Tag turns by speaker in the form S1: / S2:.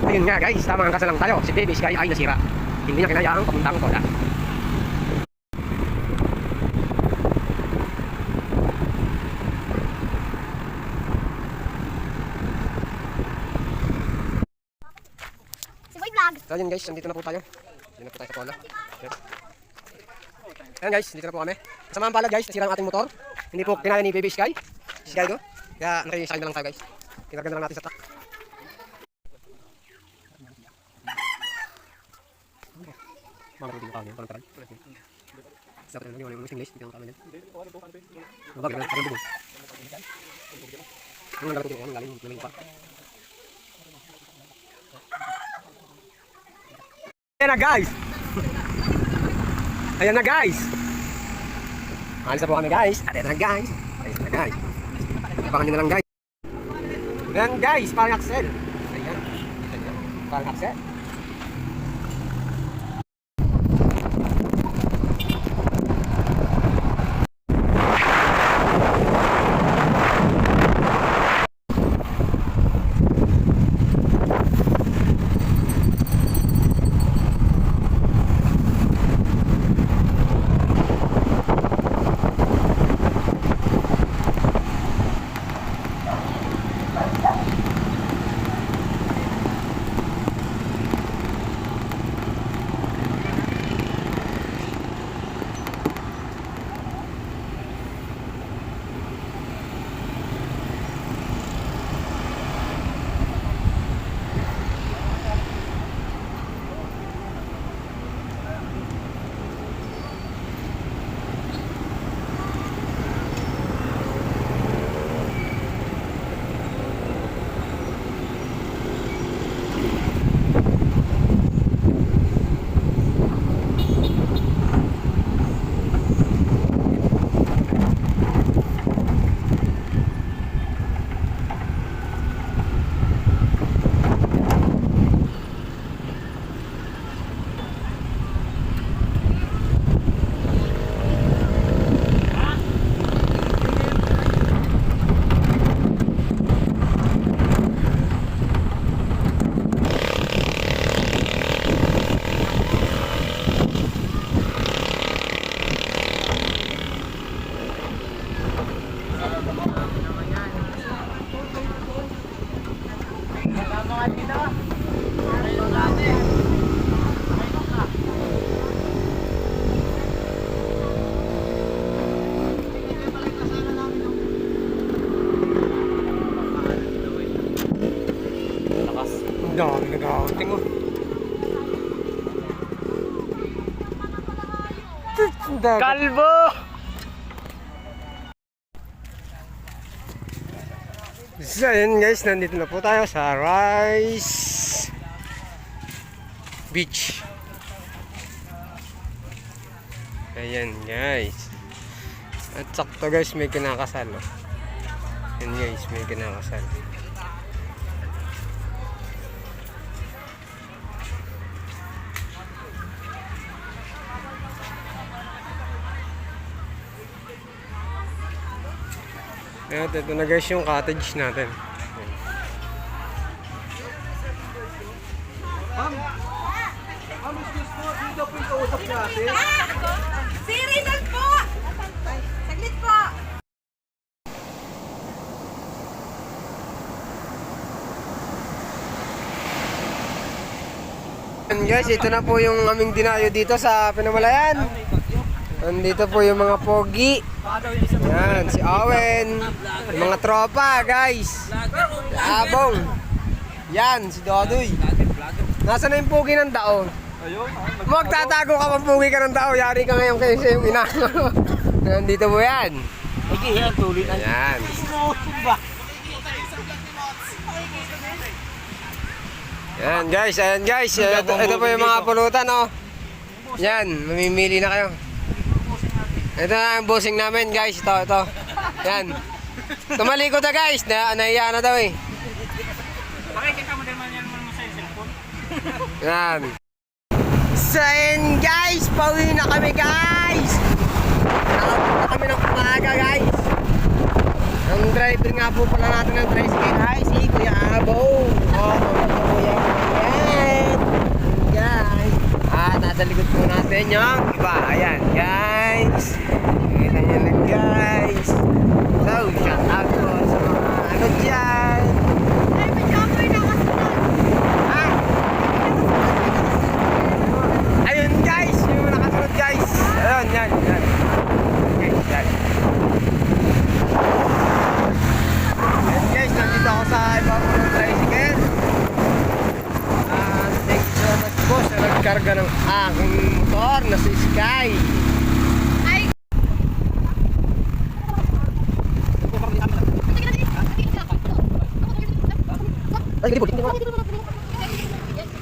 S1: Ayun nga guys, tamang kasalang tayo. Si Baby Sky ay nasira. Hindi niya kinaya ang papuntang Koda. So yun guys, nandito na po tayo. Nandito na po tayo sa Kola. Ayan guys, dito na po kami. Kasamahan pala guys, nasira ang ating motor. Hindi po kinaya ni Baby Sky. Sky ko. Kaya nakisakay na lang tayo guys. Kinarga na lang natin sa truck. Mga hindi nakawin, parang parang. Dapat na lang yung listing list, hindi nakawin yan. Mabag, parang bubog. Ang galing ko, ang galing pa. Ayan na guys! Ayan na guys! Alis na po kami guys! Ayan na guys! Ayan na guys! Abangan nyo na lang guys! Ayan guys! Parang Axel! Ayan! Parang Axel! Dami nag-outing oh. Kalbo! So yun guys, nandito na po tayo sa Rice Beach. Ayan guys. At sakto guys, may kinakasal oh. Ayan guys, may kinakasal. At ito na guys yung cottage natin.
S2: Ma'am, excuse po, dito po yung kausap natin.
S3: Si Rizal po! Saglit po!
S1: And guys, ito na po yung aming dinayo dito sa Pinamalayan. Nandito po yung mga pogi. Yan, si Owen. Yung mga tropa, guys. Abong. Yan, si Dodoy. Nasaan na yung pogi ng dao? Magtatago ka pang pogi ka ng dao. Yari ka ngayon kayo sa yung ina. Nandito po yan. Yan. Yan guys, ayan guys. Ito po yung mga pulutan, oh. Yan, mamimili na kayo. Ito na ang bossing namin guys, ito. Yan. Tumalikod na guys, nahiya na daw eh.
S2: Makikita mo din man yan mo sa cellphone.
S1: Yan. So yun guys, pauwi na kami guys. Nakapunta kami ng umaga guys. Ang driver nga po pala natin ng tricycle ay si Kuya Abo. Oh, Kuya Abo. yung iba. Ayan, guys. Kita nyo na, guys. So, shout out po sa mga ano dyan.
S3: Ay, may jumper na kasunod.
S1: Ha? Ayun, guys. Yung nakasunod, guys. Ayun, yan. Okay, yan. Ayan, guys. Nandito ako sa ibang tricycle. Thank you so much po sa nagkarga ng aking motor na si Sky.
S3: Ay,
S1: Ay, hindi po.